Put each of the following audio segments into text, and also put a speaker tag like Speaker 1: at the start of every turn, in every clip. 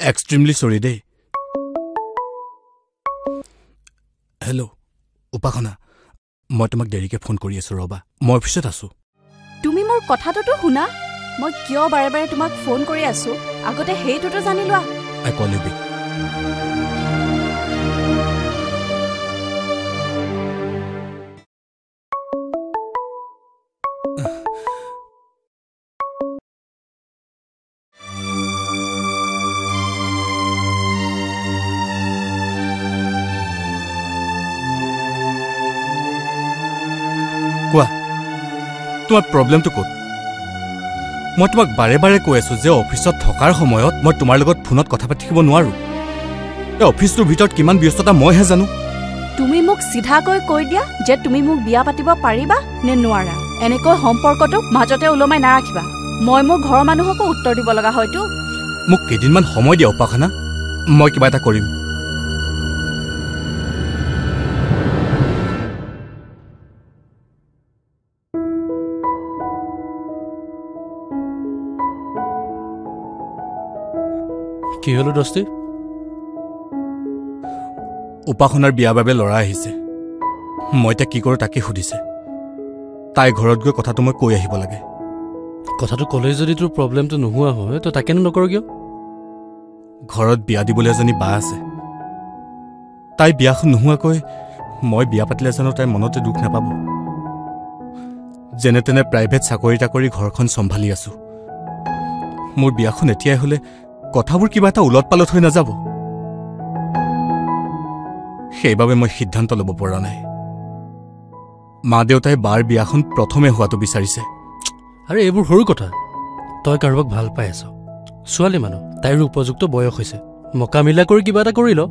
Speaker 1: Extremely sorry day. Hello, Upakana. মই তোমাক দেৰিকে ফোন কৰি আছো ৰবা মই অফিসত আছো
Speaker 2: তুমি মোৰ কথাটো শুনা মই কিয় বাৰে বাৰে তোমাক ফোন কৰি আছো আগতে হেইটোটো জানি লোৱা
Speaker 1: I call you back কোৱা তোমাৰ প্ৰবলেমটো ক'ত মই তোমাক বাৰে বাৰে কৈ আছো যে অফিসত থকাৰ সময়ত মই তোমাৰ লগত ফোনত কথা পাতিব নোৱাৰো এই অফিসটোৰ ভিতৰত কিমান ব্যস্ততা মইহে জানো
Speaker 2: তুমি মোক সিধাকৈ কৈ দিয়া যে তুমি মোক বিয়া পাতিব পাৰিবা নে নোৱাৰা এনেকৈ সম্পৰ্কটো মাজতে উলমাই নাৰাখিবা মই মোৰ ঘৰৰ মানুহকো উত্তৰ দিব লগা হয়তো
Speaker 1: মোক কেদিনমান সময় দিয়া উপাখানা মই কিবা এটা কৰিম
Speaker 3: কি হলো দস্তি
Speaker 1: উপাখনাৰ বিয়া বাবে লৰা আহিছে মই তা কি কৰো তাকে সুধিছে তাই ঘৰত গৈ কথাটো মই কৈ আহিব লাগে
Speaker 3: কথাটো কলেজ যদি তোৰ প্ৰবলেমটো নোহোৱা হয় তো তাকেনো নকৰ কিয়
Speaker 1: ঘৰত বিয়া দিবলৈ এজনী বা আছে তাই বিয়াখন নোহোৱাকৈ মই বিয়া পাতিলে জানো তাই মনতে দুখ নাপাব যেনে তেনে প্ৰাইভেট চাকৰিটা কৰি ঘৰখন সম্ভালি আছো মোৰ বিয়াখন এতিয়াই হলে কথাবোৰ কিবা এটা উলট পালট হৈ নাযাব সেইবাবে মই সিদ্ধান্ত ল'ব পৰা নাই মা দেউতাই বাৰ বিয়াখন প্ৰথমে হোৱাটো বিচাৰিছে
Speaker 3: আৰে এইবোৰ সৰু কথা তই কাৰোবাক ভাল পাই আছ ছোৱালী মানুহ তাইৰ উপযুক্ত বয়স হৈছে মকা মিলা কৰি কিবা এটা কৰি ল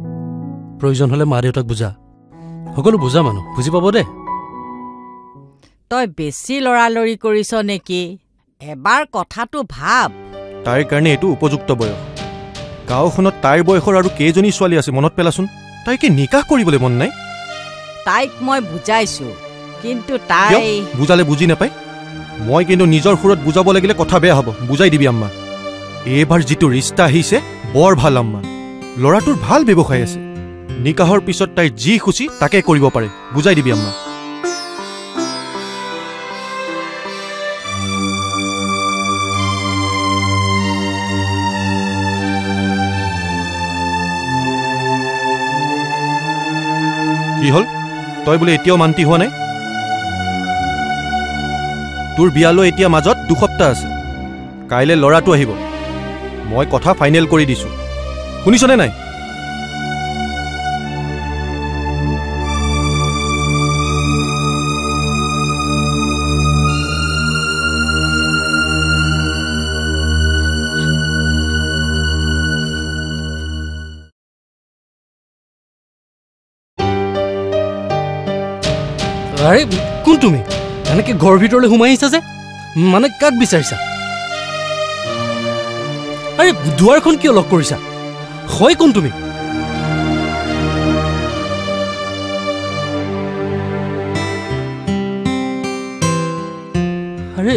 Speaker 3: প্ৰয়োজন হলে মা দেউতাক বুজা সকলো বুজা মানুহ বুজি পাব দে
Speaker 4: তই বেছি লৰালৰি কৰিছ নেকি এবাৰ কথাটো ভাব
Speaker 5: তাইৰ কাৰণে এইটো উপযুক্ত বয়স গাঁওখনত তাইৰ বয়সৰ আৰু কেইজনী ছোৱালী আছে মনত পেলাচোন তাইকে নিকাহ কৰিবলৈ মন নাই
Speaker 4: তাইক মই বুজাইছো কিন্তু তাই
Speaker 5: বুজালে বুজি নাপায় মই কিন্তু নিজৰ সুৰত বুজাব লাগিলে কথা বেয়া হ'ব বুজাই দিবি আম্মা এইবাৰ যিটো ৰিষ্টা আহিছে বৰ ভাল আম্মা ল'ৰাটোৰ ভাল ব্যৱসায় আছে নিকাহৰ পিছত তাই যি খুচি তাকে কৰিব পাৰে বুজাই দিবি আম্মা কি হল তই বোলে এতিয়াও মান্তি হোৱা নাই তোৰ বিয়ালৈ এতিয়া মাজত 2 সপ্তাহ আছে কাইলৈ ল'ৰাটো আহিব মই কথা ফাইনেল কৰি দিছো শুনিছনে নাই
Speaker 3: আৰে কোন তুমি এনেকে ঘৰ ভিতৰলৈ সোমাই আহিছা যে মানে কাক বিচাৰিছা আৰে দুৱাৰখন কিয় লক কৰিছা হয় কোন তুমি আৰে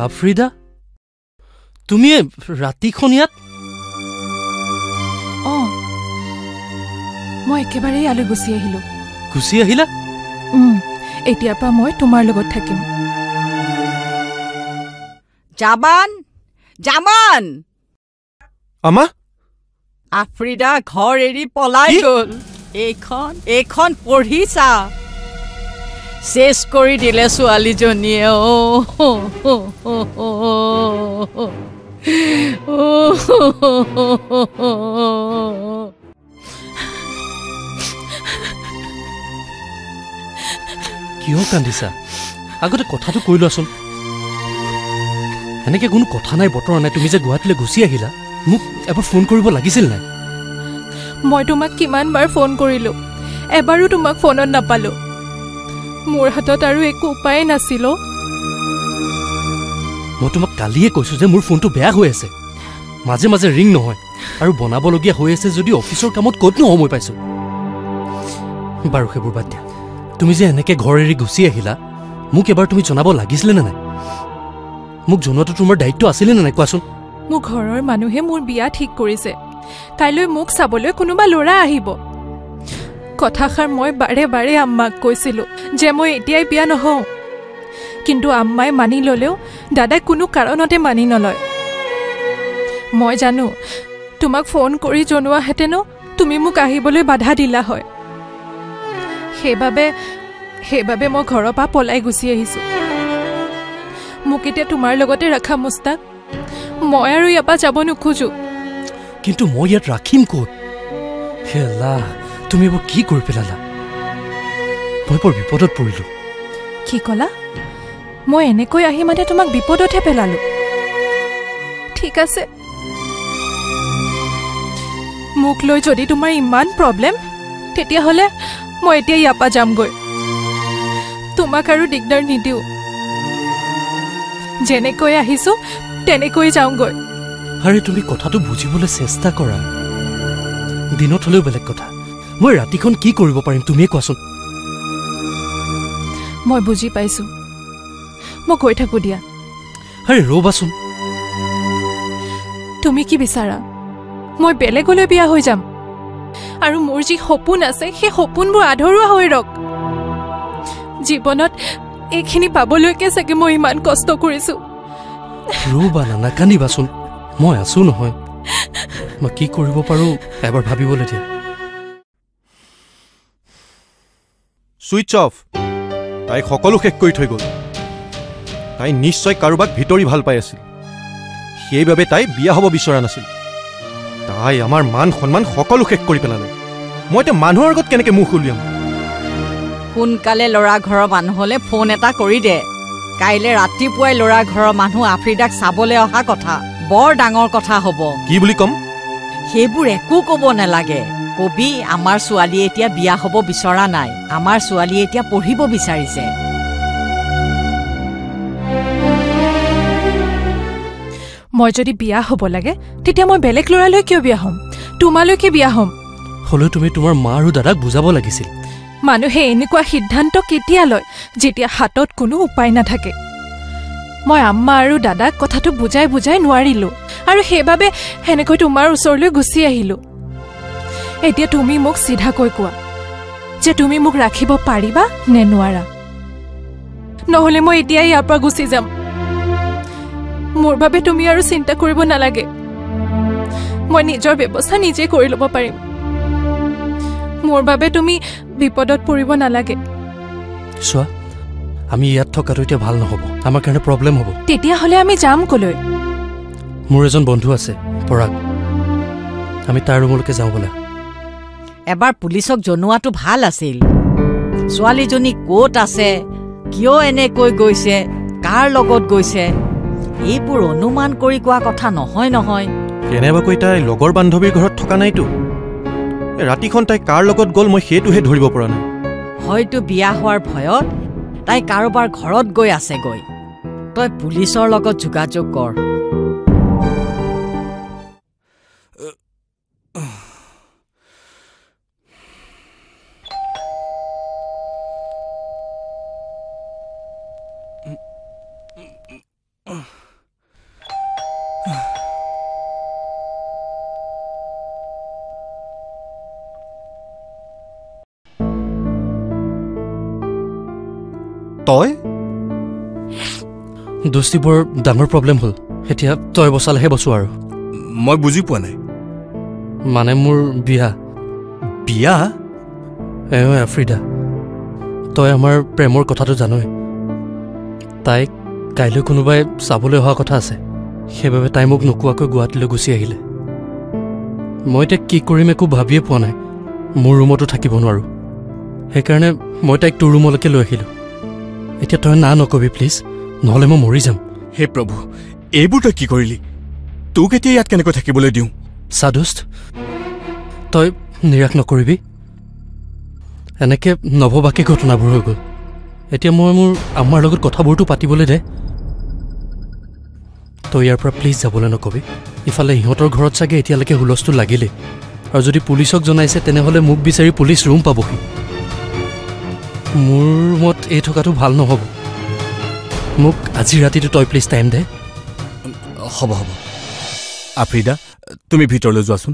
Speaker 3: আফ্ৰিদা তুমি ৰাতিখন ইয়াত
Speaker 6: মই একেবাৰে ইয়ালৈ গুচি আহিলো
Speaker 3: গুচি আহিলা
Speaker 6: এতিয়াৰ পৰা মই তোমাৰ লগত থাকিম
Speaker 4: জামান জামান
Speaker 5: আমা
Speaker 4: আফ্ৰিদা ঘৰ এৰি পলাই গ'ল এইখন পঢ়িছা শেষ কৰি দিলে ছোৱালীজনীয়ে
Speaker 3: কিয় কান্দিছা আগতে কথাটো কৈ লোৱাচোন এনেকৈ কোনো কথা নাই বতৰ নাই তুমি যে গুৱাহাটীলৈ গুচি আহিলা মোক এবাৰ ফোন কৰিব লাগিছিল নাই
Speaker 6: মই তোমাক কিমানবাৰ ফোন কৰিলোঁ এবাৰো তোমাক ফোনত নাপালোঁ মোৰ হাতত আৰু একো উপায় নাছিল
Speaker 3: মই তোমাক কালিয়ে কৈছোঁ যে মোৰ ফোনটো বেয়া হৈ আছে মাজে মাজে ৰিং নহয় আৰু বনাবলগীয়া হৈ আছে যদি অফিচৰ কামত ক'তনো সময় পাইছোঁ বাৰু সেইবোৰ বাদ দিয়া তুমি যে এনেকৈ ঘৰ এৰি গুচি আহিলা মোক এবাৰ তুমি জনাব লাগিছিলে নে নাই মোক জনোৱাটো তোমাৰ দায়িত্ব আছিলে নে নাই কোৱাচোন
Speaker 6: মোৰ ঘৰৰ মানুহে মোৰ বিয়া ঠিক কৰিছে কাইলৈ মোক চাবলৈ কোনোবা ল'ৰা আহিব কথাষাৰ মই বাৰে বাৰে আম্মাক কৈছিলোঁ যে মই এতিয়াই বিয়া নহওঁ কিন্তু আম্মাই মানি ল'লেও দাদাই কোনো কাৰণতে মানি নলয় মই জানো তোমাক ফোন কৰি জনোৱাহেঁতেনো তুমি মোক আহিবলৈ বাধা দিলা হয় সেইবাবে মই ঘৰৰ পৰা পলাই গুচি আহিছোঁ মোক এতিয়া তোমাৰ লগতে ৰাখা মুস্তাক মই আৰু ইয়াৰ পৰা যাব নোখোজোঁ
Speaker 3: কিন্তু মই ইয়াত ৰাখিম ক'ত হেলা তুমি এইবোৰ কি কৰি পেলালা মই বৰ বিপদত পৰিলোঁ
Speaker 6: কি ক'লা মই এনেকৈ আহি মানে তোমাক বিপদতহে পেলালোঁ ঠিক আছে মোক লৈ যদি তোমাৰ ইমান প্ৰব্লেম তেতিয়াহ'লে মই এতিয়া ইয়াৰ পৰা যামগৈ তোমাক আৰু দিগদাৰ নিদিওঁ যেনেকৈ আহিছোঁ তেনেকৈ যাওঁগৈ
Speaker 3: আৰে তুমি কথাটো বুজিবলৈ চেষ্টা কৰা দিনত হ'লেও বেলেগ কথা মই ৰাতিখন কি কৰিব পাৰিম তুমিয়ে কোৱাচোন
Speaker 6: মই বুজি পাইছোঁ মই কৈ থাকোঁ দিয়া
Speaker 3: আৰে ৰ'বাচোন
Speaker 6: তুমি কি বিচাৰা মই বেলেগলৈ বিয়া হৈ যাম আৰু মোৰ যি সপোন আছে সেই সপোনবোৰ আধৰুৱা হৈ ৰওক জীৱনত এইখিনি পাবলৈকে চাগে মই ইমান কষ্ট কৰিছোঁ
Speaker 3: ৰ'বা নাকান্দিবাচোন মই আছোঁ নহয় মই কি কৰিব পাৰোঁ এবাৰ ভাবিবলৈ দিয়া
Speaker 5: ছুইচ অফ তাইক সকলো শেষ কৰি থৈ গ'ল তাই নিশ্চয় কাৰোবাক ভিতৰি ভাল পাই আছিল সেইবাবে তাই বিয়া হ'ব বিচৰা নাছিল তাই আমাৰ মান সন্মান সকলো শেষ কৰি পেলালে মই এতিয়া মানুহৰ আগত কেনেকৈ মুখ উলিয়াম
Speaker 4: সোনকালে ল'ৰা ঘৰৰ মানুহলৈ ফোন এটা কৰি দে কাইলৈ ৰাতিপুৱাই ল'ৰা ঘৰৰ মানুহ আফ্ৰিদাক চাবলৈ অহা কথা বৰ ডাঙৰ কথা হ'ব
Speaker 5: কি বুলি ক'ম
Speaker 4: সেইবোৰ একো ক'ব নালাগে কবি আমাৰ ছোৱালীয়ে এতিয়া বিয়া হ'ব বিচৰা নাই আমাৰ ছোৱালীয়ে এতিয়া পঢ়িব বিচাৰিছে
Speaker 6: মই যদি বিয়া হ'ব লাগে তেতিয়া মই বেলেগ ল'ৰালৈ কিয় বিয়া হ'ম তোমালৈকে বিয়া হ'ম
Speaker 3: হ'লেও তুমি তোমাৰ মা আৰু দাদাক বুজাব লাগিছিল
Speaker 6: মানুহে এনেকুৱা সিদ্ধান্ত কেতিয়া লয় যেতিয়া হাতত কোনো উপায় নাথাকে মই আম্মা আৰু দাদাক কথাটো বুজাই নোৱাৰিলোঁ আৰু সেইবাবে সেনেকৈ তোমাৰ ওচৰলৈ গুচি আহিলোঁ এতিয়া তুমি মোক চিধাকৈ কোৱা যে তুমি মোক ৰাখিব পাৰিবা নে নোৱাৰা নহ'লে মই এতিয়াই ইয়াৰ পৰা গুচি যাম মোৰ বাবে তুমি আৰু চিন্তা কৰিব নালাগে মই নিজৰ ব্যৱস্থা নিজে কৰি ল'ব পাৰিম মোৰ বাবে তুমি বিপদত পৰিব নালাগে
Speaker 3: চোৱা আমি ইয়াত থকাটো এতিয়া ভাল নহ'ব আমাৰ কাৰণে প্ৰব্লেম হ'ব
Speaker 6: তেতিয়াহ'লে আমি যাম ক'লৈ
Speaker 3: মোৰ এজন বন্ধু আছে পৰাগ আমি তাৰ ৰুমলৈকে যাওঁ বোলা
Speaker 4: এবাৰ পুলিচক জনোৱাটো ভাল আছিল ছোৱালীজনী ক'ত আছে কিয় এনেকৈ গৈছে কাৰ লগত গৈছে এইবোৰ অনুমান কৰি কোৱা কথা নহয়
Speaker 5: কেনেবাকৈ তাই লগৰ বান্ধৱীৰ ঘৰত থকা নাইতো ৰাতিখন তাই কাৰ লগত গ'ল মই সেইটোহে ধৰিব পৰা নাই
Speaker 4: হয়তো বিয়া হোৱাৰ ভয়ত তাই কাৰোবাৰ ঘৰত গৈ আছেগৈ তই পুলিচৰ লগত যোগাযোগ কৰ
Speaker 5: তই
Speaker 3: দোস্তি বৰ ডাঙৰ প্ৰব্লেম হ'ল এতিয়া তই বচালেহে বচো আৰু
Speaker 1: মই বুজি পোৱা নাই
Speaker 3: মানে মোৰ বিয়া
Speaker 1: বিয়া
Speaker 3: আফ্ৰিদা তই আমাৰ প্ৰেমৰ কথাটো জানই তাইক কাইলৈ কোনোবাই চাবলৈ অহা কথা আছে সেইবাবে তাই মোক নোকোৱাকৈ গুৱাহাটীলৈ গুচি আহিলে মই এতিয়া কি কৰিম একো ভাবিয়ে পোৱা নাই মোৰ ৰুমতো থাকিব নোৱাৰোঁ সেইকাৰণে মই তাইক তোৰ ৰুমলৈকে লৈ আহিলোঁ এতিয়া তই না নকবি প্লিজ নহ'লে মই মৰি যাম
Speaker 1: হে প্ৰভু এইবোৰ তই কি কৰিলি? তোক এতিয়া ইয়াত কেনেকৈ থাকিবলৈ দিওঁ?
Speaker 3: সাধুষ্ট, তই নিৰাশ নকৰিবি। এনেকৈ নভবাকে ঘটনাবোৰ হৈ গ'ল। এতিয়া মই মোৰ আমাৰ লগত কথাবোৰতো পাতিবলৈ দে। তই ইয়াৰ পৰা প্লিজ যাবলৈ নকবি। ইফালে সিহঁতৰ ঘৰত চাগে এতিয়ালৈকে হুলস্থুল লাগিলেই, আৰু যদি পুলিচক জনাইছে তেনেহ'লে মোক বিচাৰি পুলিচ ৰুম পাবহি। মোৰ মত এই থকাটো ভাল নহ'ব। মোক আজি ৰাতিটো তই প্লিজ টাইম দে।
Speaker 1: হ'ব হ'ব। আফ্ৰিদা, তুমি ভিতৰলৈ যোৱাচোন।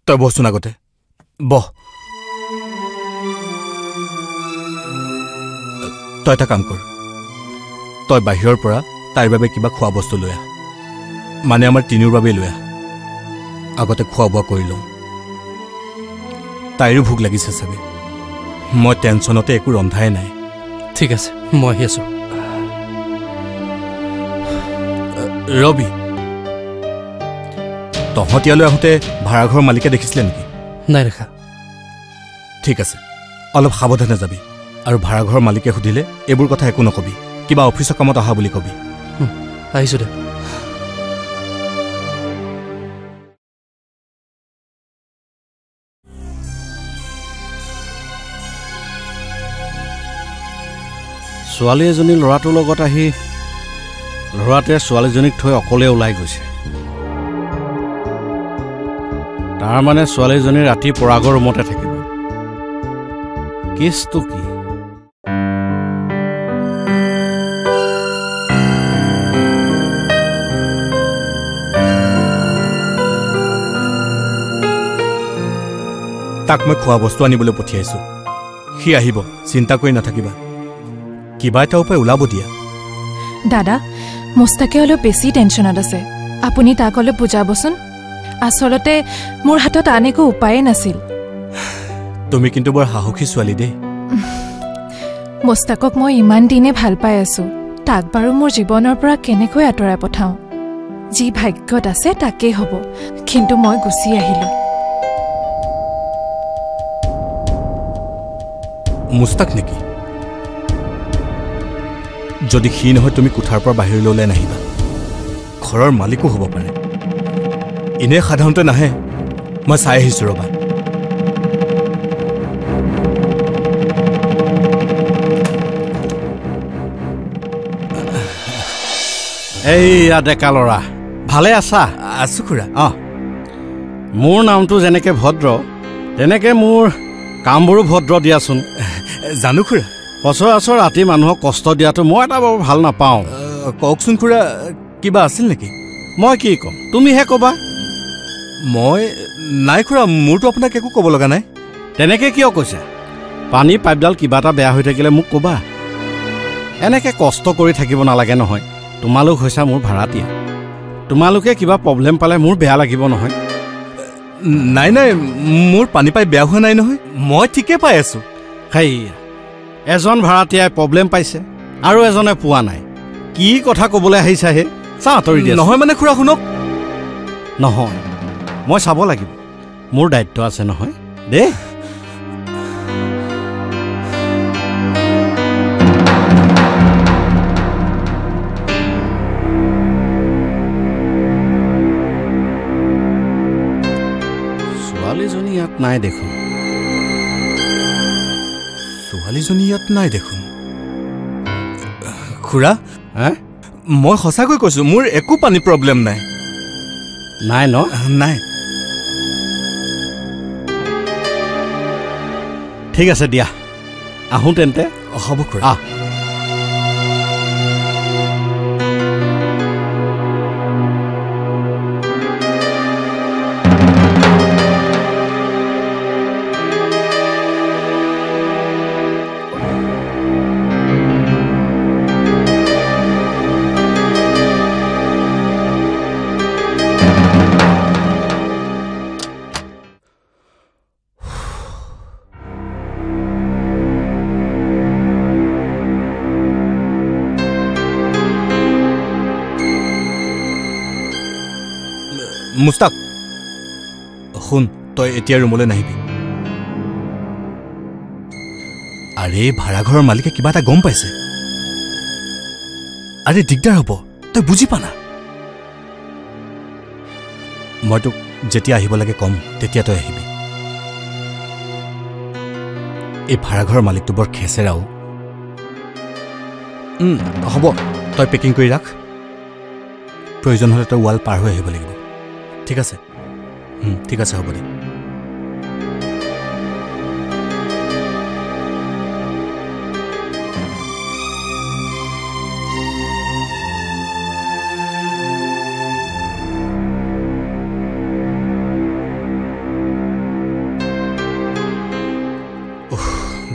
Speaker 1: তই বহচোন আগতে, বহ। তই এটা কাম কৰ, তই বাহিৰৰ পৰা তাইৰ বাবে কিবা খোৱা বস্তু লৈ আহ। মানে আমাৰ তিনিওৰ বাবেই লৈ আহ। আগতে খোৱা বোৱা কৰি লওঁ। তাইৰো ভোক লাগিছে চাগে। মই টেনশ্যনতে একো ৰন্ধাই নাই।
Speaker 3: ঠিক আছে, মই আহি আছোঁ।
Speaker 1: ৰবি, তহঁতিয়ালৈ আহোঁতে ভাড়াঘৰৰ মালিকে দেখিছিলে নেকি?
Speaker 3: নাই দেখা।
Speaker 1: ঠিক আছে, অলপ সাৱধানে যাবি। আৰু ভাড়াঘৰৰ মালিকে সুধিলে এইবোৰ কথা একো নকবি। কিবা অফিচৰ কামত অহা বুলি কবি।
Speaker 3: আহিছোঁ দে।
Speaker 7: ছোৱালী এজনী ল'ৰাটোৰ লগত আহি ল'ৰাটোৱে ছোৱালীজনীক থৈ অকলে ওলাই গৈছে। তাৰমানে ছোৱালীজনী ৰাতি পৰাগৰ ৰুমতে থাকিব। কেছটো কি?
Speaker 1: তাক মই খোৱা বস্তু আনিবলৈ পঠিয়াইছোঁ। সি আহিব, চিন্তা কৰি নাথাকিবা। কিবা এটা উপায় ওলাব দিয়া।
Speaker 6: দাদা, মুস্তাকে অলপ বেছি টেনশ্যনত আছে। আপুনি তাক অলপ বুজাবচোন। আচলতে মোৰ হাতত আন একো উপায়ে নাছিল।
Speaker 1: তুমি কিন্তু বৰ সাহসী ছোৱালী দেই।
Speaker 6: মুস্তাকক মই ইমান দিনে ভাল পাই আছোঁ। তাক বাৰু মোৰ জীৱনৰ পৰা কেনেকৈ আঁতৰাই পঠাওঁ? যি ভাগ্যত আছে তাকেই হ'ব। কিন্তু মই গুচি আহিলোঁ।
Speaker 1: মুস্তাক নেকি? যদি সি নহয় তুমি কোঠাৰ পৰা বাহিৰলৈ ওলাই নাহিবা। ঘৰৰ মালিকো হ'ব পাৰে। এনে সাধাৰণতে নাহে। মই চাই আহিছোঁ ৰবা।
Speaker 7: এইয়া ডেকা ল'ৰা, ভালে আছা?
Speaker 1: আছোঁ খুৰা।
Speaker 7: মোৰ নামটো যেনেকৈ ভদ্ৰ তেনেকৈ মোৰ কামবোৰো ভদ্ৰ দিয়াচোন।
Speaker 1: জানো খুৰা।
Speaker 7: সচৰাচৰ ৰাতি মানুহক কষ্ট দিয়াটো মই এটা বৰ ভাল নাপাওঁ।
Speaker 1: কওকচোন খুৰা, কিবা আছিল নেকি?
Speaker 7: মই কি ক'ম, তুমিহে ক'বা।
Speaker 1: মই নাই খুৰা, মোৰতো আপোনাক একো ক'ব লগা নাই।
Speaker 7: তেনেকৈ কিয় কৈছা? পানী পাইপডাল কিবা এটা বেয়া হৈ থাকিলে মোক ক'বা। এনেকৈ কষ্ট কৰি থাকিব নালাগে নহয়। তোমালোক হৈছা মোৰ ভাড়াতীয়া। তোমালোকে কিবা প্ৰব্লেম পালে মোৰ বেয়া লাগিব নহয়।
Speaker 1: নাই নাই, মোৰ পানী পাইপ বেয়া হোৱা নাই নহয়। মই ঠিকে পাই আছোঁ।
Speaker 7: সেইয়া এজন ভাড়াতীয়াই প্ৰব্লেম পাইছে আৰু এজনে পোৱা নাই। কি কথা ক'বলৈ আহিছা হে? চা আঁতৰি দিয়া।
Speaker 1: নহয় মানে খুৰা শুনক।
Speaker 7: নহয়, মই চাব লাগিব। মোৰ দায়িত্ব আছে নহয় দেই। ছোৱালীজনী ইয়াত নাই দেখোন।
Speaker 1: ছোৱালীজনী ইয়াত নাই দেখোন। খুৰা, মই সঁচাকৈ কৈছোঁ, মোৰ একো পানী প্ৰব্লেম নাই।
Speaker 7: নাই ন?
Speaker 1: নাই।
Speaker 7: ঠিক আছে দিয়া, আহোঁ তেন্তে।
Speaker 1: হ'ব খুৰা। মুস্তাক, শুন, তই এতিয়া ৰুমলৈ নাহিবি। আৰে ভাড়াঘৰৰ মালিকে কিবা এটা গম পাইছে। আৰে দিগদাৰ হ'ব, তই বুজি পা না। মই তোক যেতিয়া আহিব লাগে কম, তেতিয়া তই আহিবি। এই ভাড়াঘৰৰ মালিকটো বৰ খেচেৰাও। হ'ব, তই পেকিং কৰি ৰাখ। প্ৰয়োজন হ'লে তই ৱাল পাৰ হৈ আহিব লাগিব। ঠিক আছে? ঠিক আছে, হ'ব দে।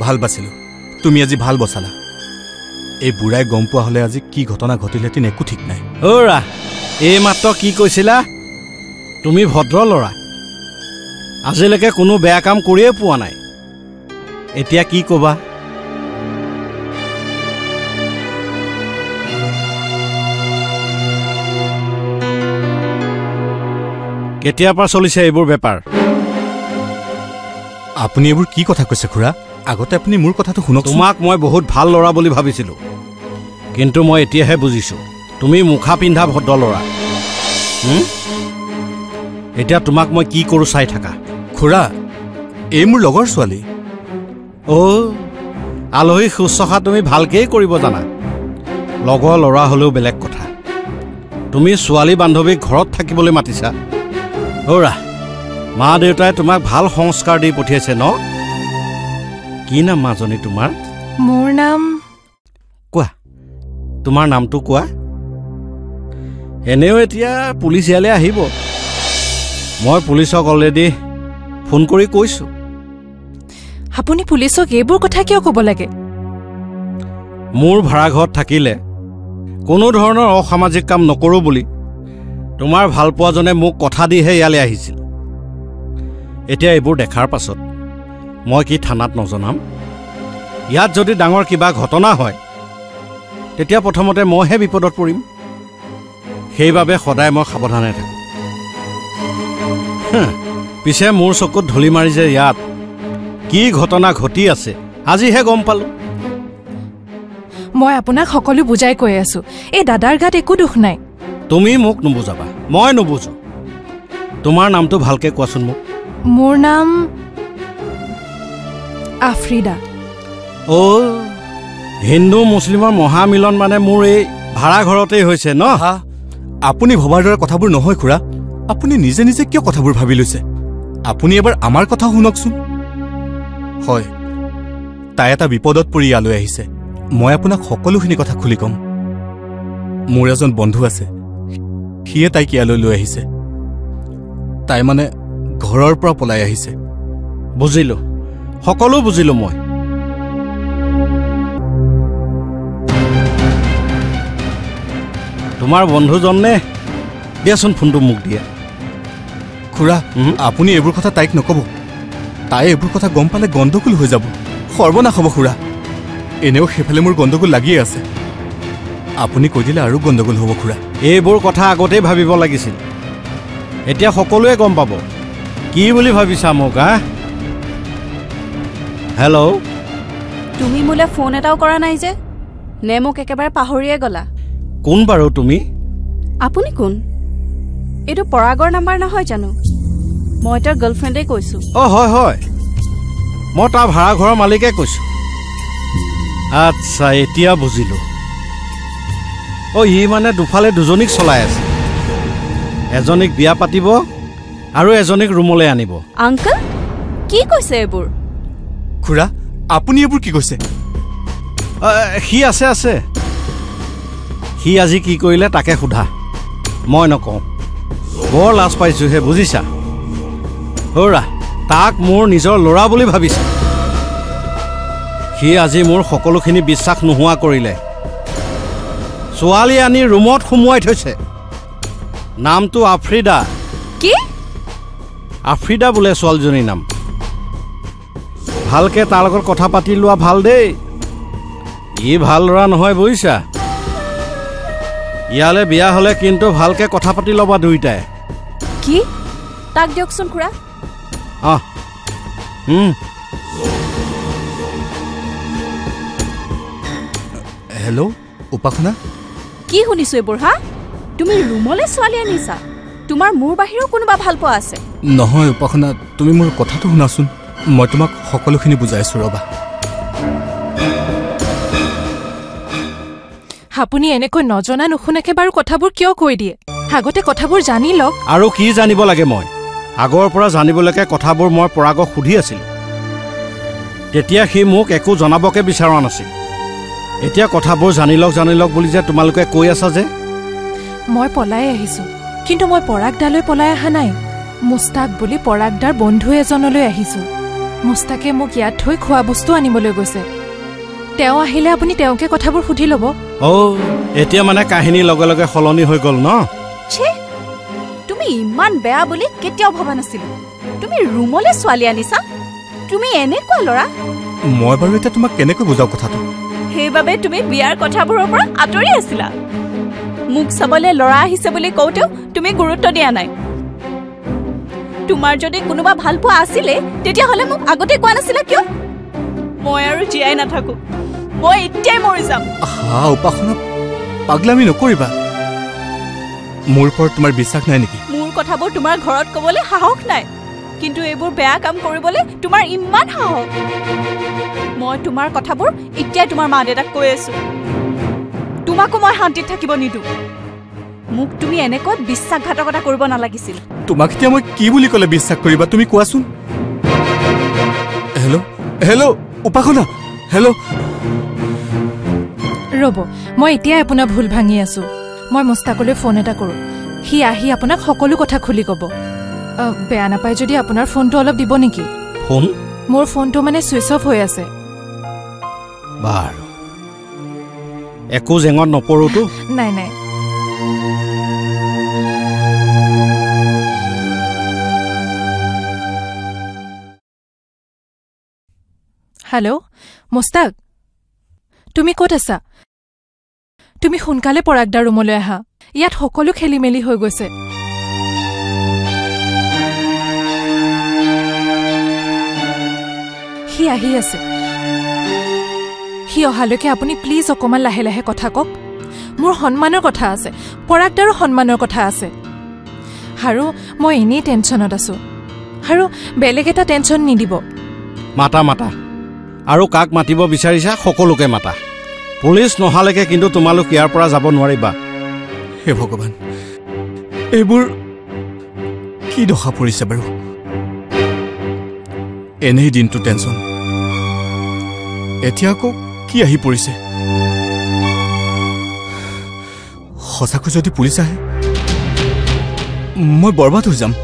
Speaker 1: ভাল বাচিলোঁ, তুমি আজি ভাল বচালা। এই বুঢ়াই গম পোৱা হ'লে আজি কি ঘটনা ঘটিলেহেঁতেন একো ঠিক নাই।
Speaker 7: অ'ৰা, এই মাত্ৰ কি কৈছিলা? তুমি ভদ্ৰ ল'ৰা, আজিলৈকে কোনো বেয়া কাম কৰিয়ে পোৱা নাই, এতিয়া কি ক'বা? কেতিয়াৰ পৰা চলিছে এইবোৰ বেপাৰ?
Speaker 1: আপুনি এইবোৰ কি কথা কৈছে খুৰা? আগতে আপুনি মোৰ কথাটো শুনক।
Speaker 7: তোমাক মই বহুত ভাল ল'ৰা বুলি ভাবিছিলোঁ, কিন্তু মই এতিয়াহে বুজিছোঁ তুমি মুখা পিন্ধা ভদ্ৰ ল'ৰা। এতিয়া তোমাক মই কি কৰোঁ চাই থাকা।
Speaker 1: খুৰা, এই মোৰ লগৰ ছোৱালী।
Speaker 7: আলহী শুশ্ৰূষা তুমি ভালকেই কৰিব জানা। লগৰ ল'ৰা হ'লেও বেলেগ কথা, তুমি ছোৱালী বান্ধৱীক ঘৰত থাকিবলৈ মাতিছা। অ'ৰা, মা দেউতাই তোমাক ভাল সংস্কাৰ দি পঠিয়াইছে ন? কি নাম মাজনী তোমাৰ?
Speaker 6: মোৰ নাম।
Speaker 7: কোৱা, তোমাৰ নামটো কোৱা। এনেও এতিয়া পুলিচ ইয়ালৈ আহিব, মই পুলিচক অলৰেডি ফোন কৰি কৈছোঁ।
Speaker 6: আপুনি পুলিচক এইবোৰ কথা কিয় ক'ব লাগে?
Speaker 7: মোৰ ভাড়াঘৰত থাকিলে কোনো ধৰণৰ অসামাজিক কাম নকৰোঁ বুলি তোমাৰ ভালপোৱাজনে মোক কথা দিহে ইয়ালৈ আহিছিল। এতিয়া এইবোৰ দেখাৰ পাছত মই কি থানাত নজনাম? ইয়াত যদি ডাঙৰ কিবা ঘটনা হয় তেতিয়া প্ৰথমতে মইহে বিপদত পৰিম। সেইবাবে সদায় মই সাৱধানে থাকোঁ। পিছে মোৰ চকুত ধূলি মাৰি যে ইয়াত কি ঘটনা ঘটি আছে আজিহে গম পালোঁ।
Speaker 6: মই আপোনাক সকলো বুজাই কৈ আছোঁ, এই দাদাৰ গাত একো দুখ নাই।
Speaker 7: তুমি মোক নুবুজাবা, মই নুবুজো। তোমাৰ নামটো ভালকৈ কোৱাচোন মোক।
Speaker 6: মোৰ নাম আফ্ৰিদা।
Speaker 7: হিন্দু মুছলিমৰ মহামিলন মানে মোৰ এই ভাড়াঘৰতেই হৈছে ন?
Speaker 1: আপুনি ভবাৰ দৰে কথাবোৰ নহয় খুৰা। আপুনি নিজে নিজে কিয় কথাবোৰ ভাবি লৈছে? আপুনি এবাৰ আমাৰ কথা শুনকচোন। হয়, তাই এটা বিপদত পৰি ইয়ালৈ আহিছে। মই আপোনাক সকলোখিনি কথা খুলি ক'ম। মোৰ এজন বন্ধু আছে, সিয়ে তাইক ইয়ালৈ লৈ আহিছে। তাই মানে ঘৰৰ পৰা পলাই আহিছে।
Speaker 7: বুজিলোঁ, সকলো বুজিলোঁ মই। তোমাৰ বন্ধুজনে দিয়াচোন ফোনটো মোক দিয়া।
Speaker 1: খুৰা, আপুনি এইবোৰ কথা তাইক নক'ব। তাই এইবোৰ কথা গম পালে গণ্ডগোল হৈ যাব, সৰ্বনাশ হ'ব খুৰা। এনেও সেইফালে মোৰ গণ্ডগোল লাগিয়ে আছে। আপুনি কৈ দিলে আৰু গণ্ডগোল হ'ব খুৰা।
Speaker 7: এইবোৰ কথা আগতেই ভাবিব লাগিছিল, এতিয়া সকলোৱে গম পাব। কি বুলি ভাবিছা মোক? হেল্ল',
Speaker 2: তুমি মোলৈ ফোন এটাও কৰা নাই যে? নে মোক একেবাৰে পাহৰিয়ে গলা?
Speaker 7: কোন বাৰু তুমি?
Speaker 2: আপুনি কোন? এইটো পৰাগৰ নাম্বাৰ নহয় জানো? মই তাৰ গাৰ্লফ্ৰেণ্ডে কৈছোঁ।
Speaker 7: হয় হয়, মই তাৰ ভাড়াঘৰৰ মালিকে কৈছোঁ। আচ্ছা, এতিয়া বুজিলোঁ। ই মানে দুফালে দুজনীক চলাই আছে, এজনীক বিয়া পাতিব আৰু এজনীক ৰুমলৈ আনিব।
Speaker 2: আংকল, কি কৈছে এইবোৰ?
Speaker 1: খুৰা, আপুনি এইবোৰ কি কৈছে?
Speaker 7: সি আছে। সি আজি কি কৰিলে তাকে সোধা, মই নকওঁ। বৰ লাজ পাইছোঁহে, বুজিছা? অ'ৰা, তাক মোৰ নিজৰ ল'ৰা বুলি ভাবিছে। সি আজি মোৰ সকলোখিনি বিশ্বাস নোহোৱা কৰিলে। ছোৱালী আনি ৰুমত সুমুৱাই থৈছে। নামটো আফ্ৰিদা।
Speaker 2: কি?
Speaker 7: আফ্ৰিদা বোলে ছোৱালীজনীৰ নাম। ভালকৈ তাৰ লগত কথা পাতি লোৱা ভাল দেই। ই ভাল ল'ৰা নহয়, বুজিছা? ইয়ালৈ বিয়া হ'লে কিন্তু ভালকৈ কথা পাতি ল'বা দুয়োটাই।
Speaker 2: কি? তাক দিয়কচোন খুৰা।
Speaker 1: হেল্ল', উপাসনা,
Speaker 2: কি শুনিছো এইবোৰ হা? তুমি ৰুমলৈ ছোৱালী আনিছা? তোমাৰ মোৰ বাহিৰেও কোনোবা ভাল পোৱা আছে?
Speaker 1: নহয় উপাসনা, তুমি মোৰ কথাটো শুনাচোন। মই তোমাক সকলোখিনি বুজাইছো ৰবা।
Speaker 6: আপুনি এনেকৈ নজনা নুশুনাকে বাৰু কথাবোৰ কিয় কৈ দিয়ে? আগতে কথাবোৰ জানি লওক।
Speaker 7: আৰু কি জানিব লাগে? মই আগৰ পৰা জানিবলৈকে কথাবোৰ মই পৰাগক সুধি আছিলোঁ। তেতিয়া সি মোক একো জনাবকে বিচৰা নাছিল। এতিয়া কথাবোৰ জানি লওক বুলি যে তোমালোকে কৈ আছা যে।
Speaker 6: মই পলাই আহিছোঁ, কিন্তু মই পৰাগদালৈ পলাই অহা নাই। মুস্তাক বুলি পৰাগদাৰ বন্ধু এজনলৈ আহিছোঁ। মুস্তাকে মোক ইয়াত থৈ খোৱা বস্তু আনিবলৈ গৈছে। তেওঁ আহিলে আপুনি তেওঁকে কথাবোৰ সুধি ল'ব।
Speaker 7: এতিয়া মানে কাহিনী লগে লগে সলনি হৈ গ'ল ন?
Speaker 2: তুমি ইমান বেয়া বুলি কেতিয়াও ভবা নাছিলো। তুমি ৰুমলৈ ছোৱালী আনিছা? তুমি এনেকুৱা ল'ৰা?
Speaker 1: মই বাৰু এতিয়া তোমাক কেনেকৈ বুজাও কথাটো?
Speaker 2: সেইবাবে তুমি বিয়াৰ কথাবোৰৰ পৰা আঁতৰি আছিলা। মোক চাবলৈ ল'ৰা আহিছে বুলি কওঁতেও তুমি গুৰুত্ব দিয়া নাই। তোমাৰ যদি কোনোবা ভাল পোৱা আছিলে তেতিয়াহ'লে মোক আগতে কোৱা নাছিলা কিয়? মই আৰু জীয়াই নাথাকো, মই এতিয়াই মৰি যাম।
Speaker 1: উপাসনা, পাগলামি নকৰিবা। মোৰ ওপৰত তোমাৰ বিশ্বাস নাই নেকি?
Speaker 2: মোৰ কথাবোৰ তোমাৰ ঘৰত ক'বলৈ সাহস নাই, কিন্তু এইবোৰ বেয়া কাম কৰিবলৈ তোমাৰ ইমান সাহস। মই তোমাৰ কথাবোৰ এতিয়াই তোমাৰ মা দেউতাক কৈ আছো। তোমাকো মই শান্তিত থাকিব নিদো। মোক তুমি এনেকৈ বিশ্বাসঘাতকতা কৰিব নালাগিছিল।
Speaker 1: তোমাক এতিয়া মই কি বুলি ক'লে বিশ্বাস কৰিবা তুমি কোৱাচোন? হেল্ল' উপাসনা, হেল্ল'।
Speaker 6: ৰ'ব, মই এতিয়াই আপোনাৰ ভুল ভাঙি আছো। মই মুস্তাকলৈ ফোন এটা কৰোঁ। সি আহি আপোনাক সকলো কথা খুলি ক'ব। বেয়া নাপায় যদি আপোনাৰ ফোনটো অলপ দিব নেকি?
Speaker 7: ফোন?
Speaker 6: মোৰ ফোনটো মানে ছুইচ অফ হৈ আছে।
Speaker 7: বাৰু, একো জেঙত নপৰোতো?
Speaker 6: নাই। হেল্ল' মুস্তাক, তুমি ক'ত আছা? তুমি সোনকালে পৰাগদাৰ ৰুমলৈ আহা। ইয়াত সকলো খেলি মেলি হৈ গৈছে। সি আহি আছে। সি অহালৈকে আপুনি প্লিজ অকণমান লাহে লাহে কথা কওক। মোৰ সন্মানৰ কথা আছে, পৰাগদাৰো সন্মানৰ কথা আছে। আৰু মই এনেই টেনশ্যনত আছোঁ। আৰু বেলেগ এটা টেনশ্যন নিদিব।
Speaker 7: মাতা আৰু কাক মাতিব বিচাৰিছা সকলোকে মাতা। পুলিচ নহালৈকে কিন্তু তোমালোক ইয়াৰ পৰা যাব নোৱাৰিবা।
Speaker 1: হে ভগৱান, এইবোৰ কি দশা পৰিছে বাৰু? এনেই দিনটো টেনশ্যন, এতিয়া আকৌ কি আহি পৰিছে? সঁচাকৈ যদি পুলিচ আহে মই বৰবাদ হৈ যাম।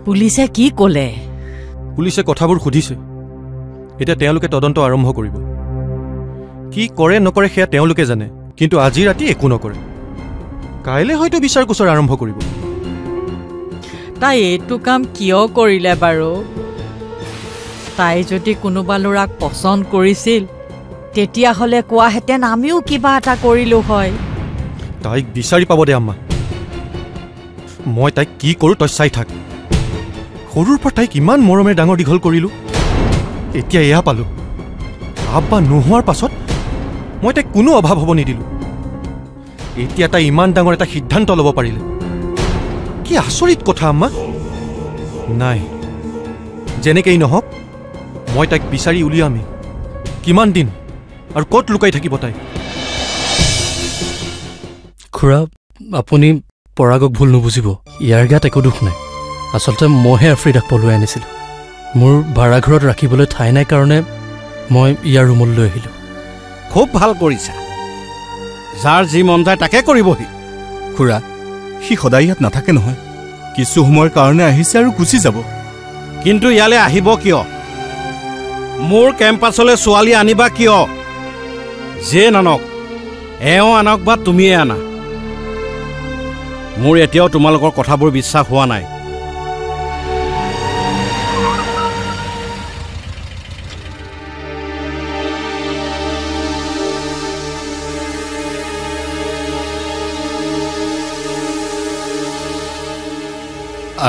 Speaker 4: পুলিচে কি ক'লে?
Speaker 5: পুলিচে কথাবোৰ সুধিছে। এতিয়া তেওঁলোকে তদন্ত আৰম্ভ কৰিব। কি কৰে নকৰে সেয়া তেওঁলোকে জানে, কিন্তু আজি ৰাতি একো নকৰে। কাইলৈ হয়তো বিচাৰ গোচৰ আৰম্ভ কৰিব।
Speaker 4: তাই এইটো কাম কিয় কৰিলে বাৰু? তাই যদি কোনোবা ল'ৰাক পচন্দ কৰিছিল তেতিয়াহ'লে কোৱাহেঁতেন আমিও কিবা এটা কৰিলোঁ হয়।
Speaker 5: তাইক বিচাৰি পাব দে আম্মা। মই তাইক কি কৰোঁ তই চাই থাক। সৰুৰ পৰা তাইক ইমান মৰমেৰে ডাঙৰ দীঘল কৰিলোঁ, এতিয়া এয়া পালোঁ। আব্বা নোহোৱাৰ পাছত মই তাইক কোনো অভাৱ হ'ব নিদিলোঁ। এতিয়া তাই ইমান ডাঙৰ এটা সিদ্ধান্ত ল'ব পাৰিলে। কি আচৰিত কথা আম্মা। নাই, যেনেকেই নহওক মই তাইক বিচাৰি উলিয়ামেই। কিমান দিন আৰু ক'ত লুকাই থাকিব তাই?
Speaker 3: খুৰা, আপুনি পৰাগক ভুল নুবুজিব। ইয়াৰ গাত একো দুখ নাই। আচলতে মইহে আফ্ৰিদাক পলুৱাই আনিছিলোঁ। মোৰ ভাড়াঘৰত ৰাখিবলৈ ঠাই নাই কাৰণে মই ইয়াৰ ৰুমলৈ লৈ আহিলোঁ।
Speaker 7: খুব ভাল কৰিছা। যাৰ যি মন যায় তাকে কৰিবহি।
Speaker 1: খুৰা, সি সদায় ইয়াত নাথাকে নহয়। কিছু সময়ৰ কাৰণে আহিছে আৰু গুচি যাব।
Speaker 7: কিন্তু ইয়ালৈ আহিব কিয়? মোৰ কেম্পাছলৈ ছোৱালী আনিবা কিয়? যে নানক, এওঁ আনক বা তুমিয়ে আনা, মোৰ এতিয়াও তোমালোকৰ কথাবোৰ বিশ্বাস হোৱা নাই।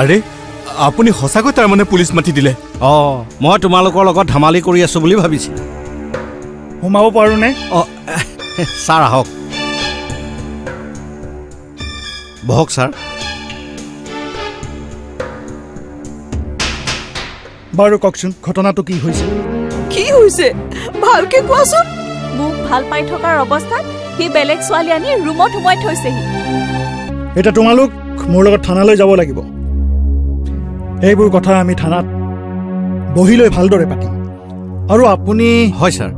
Speaker 1: আৰে আপুনি সঁচাকৈ তাৰমানে পুলিচ মাতি দিলে?
Speaker 7: অঁ মই তোমালোকৰ লগত ধেমালি কৰি আছোঁ বুলি ভাবিছিলোঁ।
Speaker 8: সোমাব পাৰোঁনে?
Speaker 7: অঁ ছাৰ আহক, বহক ছাৰ।
Speaker 8: বাৰু কওকচোন ঘটনাটো কি হৈছে?
Speaker 2: কি হৈছে ভালকে কোৱাচোন। মোক ভাল পাই থকাৰ অৱস্থাত সি বেলেগ ছোৱালী আনি ৰুমত সোমাই থৈছেহি।
Speaker 8: এতিয়া তোমালোক মোৰ লগত থানালৈ যাব লাগিব। এইবোৰ কথা আমি থানাত বহি লৈ ভালদৰে পাতিম। আৰু আপুনি?
Speaker 7: হয় ছাৰ।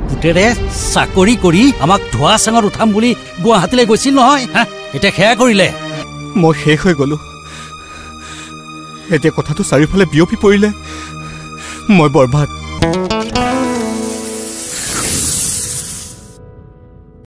Speaker 9: পুতেৰে চাকৰি কৰি আমাক ধোৱা চাঙত উঠাম বুলি গুৱাহাটীলৈ গৈছিল নহয়, এতিয়া সেয়া কৰিলে।
Speaker 1: মই শেষ হৈ গলো। এতিয়া কথাটো চাৰিওফালে বিয়পি পৰিলে মই বৰবাদ।